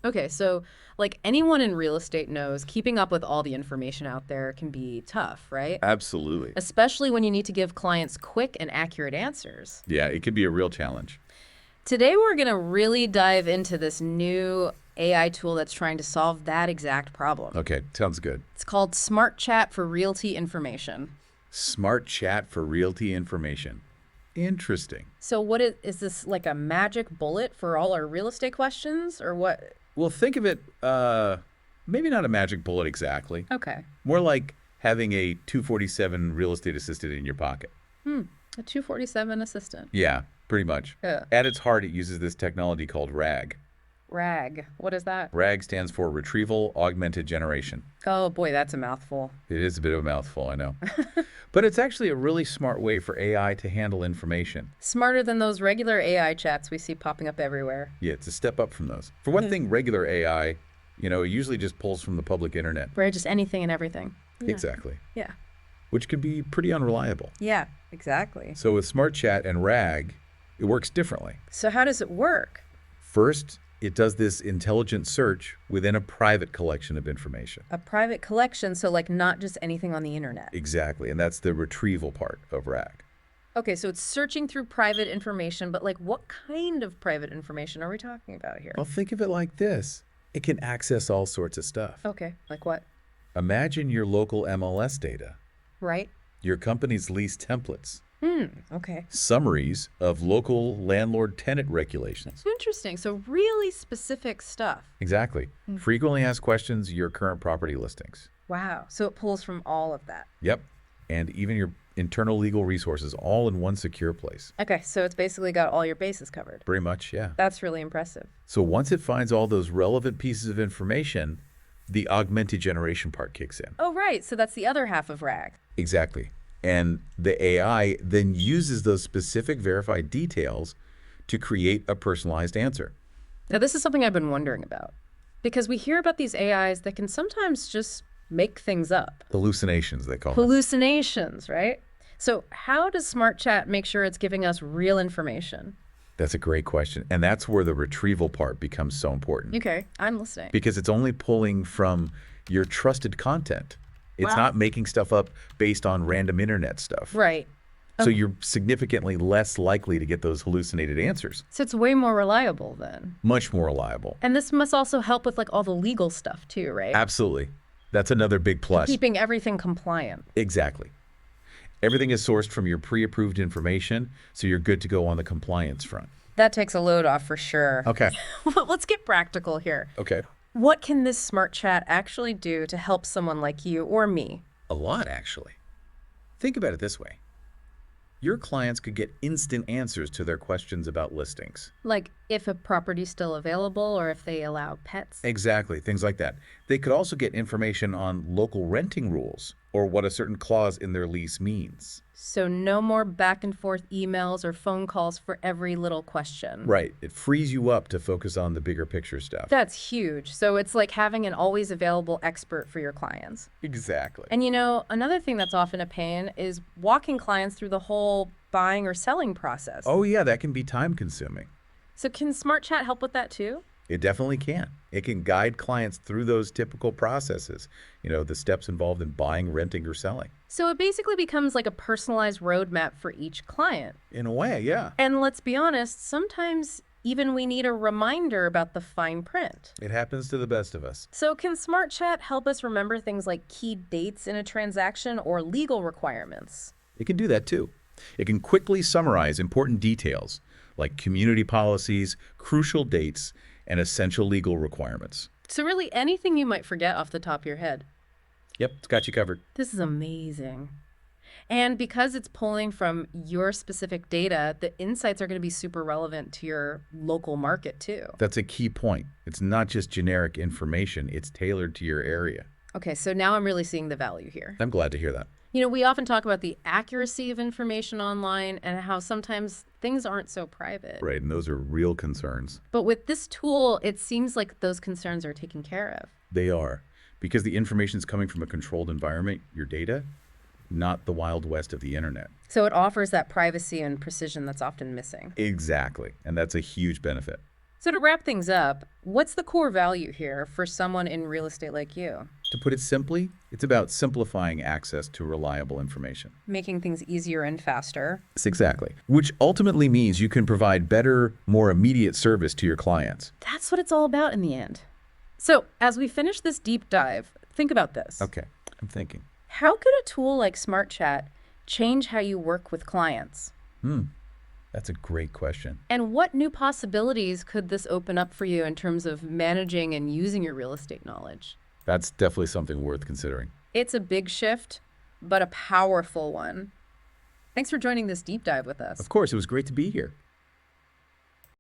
Okay, so like anyone in real estate knows, keeping up with all the information out there can be tough, right? Absolutely. Especially when you need to give clients quick and accurate answers. Yeah, it could be a real challenge. Today, we're going to really dive into this new AI tool that's trying to solve that exact problem. Okay, sounds good. It's called Smart Chat for Realty Information. Smart chat for realty information. Interesting. So, what is this, like a magic bullet for all our real estate questions, or what? Well, think of it, maybe not a magic bullet exactly. Okay. More like having a 247 real estate assistant in your pocket. A 247 assistant. Yeah, pretty much. Yeah. At its heart, it uses this technology called RAG. RAG. What is that? RAG stands for Retrieval Augmented Generation. Oh, boy, that's a mouthful. It is a bit of a mouthful, I know. But it's actually a really smart way for AI to handle information. Smarter than those regular AI chats we see popping up everywhere. Yeah, it's a step up from those. For one thing, regular AI, it usually just pulls from the public internet. Right, just anything and everything. Exactly. Yeah. Which can be pretty unreliable. Yeah, exactly. So with Smart Chat and RAG, it works differently. So how does it work? First, it does this intelligent search within a private collection of information. A private collection, so like not just anything on the internet. Exactly, and that's the retrieval part of RAG. Okay, so it's searching through private information, but like what kind of private information are we talking about here? Well, think of it like this. It can access all sorts of stuff. Okay, like what? Imagine your local MLS data, Right? your company's lease templates, Okay. summaries of local landlord-tenant regulations. Interesting. So really specific stuff. Exactly. Frequently asked questions, your current property listings. Wow. So it pulls from all of that. Yep. And even your internal legal resources all in one secure place. Okay, so it's basically got all your bases covered. Pretty much, yeah. That's really impressive. So once it finds all those relevant pieces of information, the augmented generation part kicks in. Oh, right. So that's the other half of RAG. Exactly. And the AI then uses those specific verified details to create a personalized answer. Now, this is something I've been wondering about because we hear about these AIs that can sometimes just make things up. Hallucinations, they call them. Hallucinations, right? So how does Smart Chat make sure it's giving us real information? That's a great question. And that's where the retrieval part becomes so important. Okay, I'm listening. Because it's only pulling from your trusted content. It's Wow. not making stuff up based on random internet stuff. Right. So you're significantly less likely to get those hallucinated answers. So it's way more reliable then. Much more reliable. And this must also help with like all the legal stuff too, right? Absolutely. That's another big plus. Keeping everything compliant. Exactly. Everything is sourced from your pre-approved information, so you're good to go on the compliance front. That takes a load off for sure. Okay. Let's get practical here. Okay. What can this Smart Chat actually do to help someone like you or me? A lot, actually. Think about it this way. Your clients could get instant answers to their questions about listings. Like if a property's still available or if they allow pets? Exactly, things like that. They could also get information on local renting rules or what a certain clause in their lease means. So no more back and forth emails or phone calls for every little question. Right. It frees you up to focus on the bigger picture stuff. That's huge. So it's like having an always available expert for your clients. Exactly. And another thing that's often a pain is walking clients through the whole buying or selling process. Oh, yeah, that can be time consuming. So can Smart Chat help with that too? It definitely can. It can guide clients through those typical processes, the steps involved in buying, renting, or selling. So it basically becomes like a personalized roadmap for each client. In a way, yeah. And let's be honest, sometimes even we need a reminder about the fine print. It happens to the best of us. So can Smart Chat help us remember things like key dates in a transaction or legal requirements? It can do that too. It can quickly summarize important details like community policies, crucial dates, and essential legal requirements. So really anything you might forget off the top of your head. Yep, it's got you covered. This is amazing. And because it's pulling from your specific data, the insights are going to be super relevant to your local market too. That's a key point. It's not just generic information, it's tailored to your area. Okay, so now I'm really seeing the value here. I'm glad to hear that. We often talk about the accuracy of information online and how sometimes things aren't so private. Right, and those are real concerns. But with this tool, it seems like those concerns are taken care of. They are. Because the information is coming from a controlled environment, your data, not the wild west of the internet. So it offers that privacy and precision that's often missing. Exactly. And that's a huge benefit. So to wrap things up, what's the core value here for someone in real estate like you? To put it simply, it's about simplifying access to reliable information. Making things easier and faster. Yes, exactly. Which ultimately means you can provide better, more immediate service to your clients. That's what it's all about in the end. So as we finish this deep dive, think about this. Okay, I'm thinking. How could a tool like Smart Chat change how you work with clients? That's a great question. And what new possibilities could this open up for you in terms of managing and using your real estate knowledge? That's definitely something worth considering. It's a big shift, but a powerful one. Thanks for joining this deep dive with us. Of course, it was great to be here.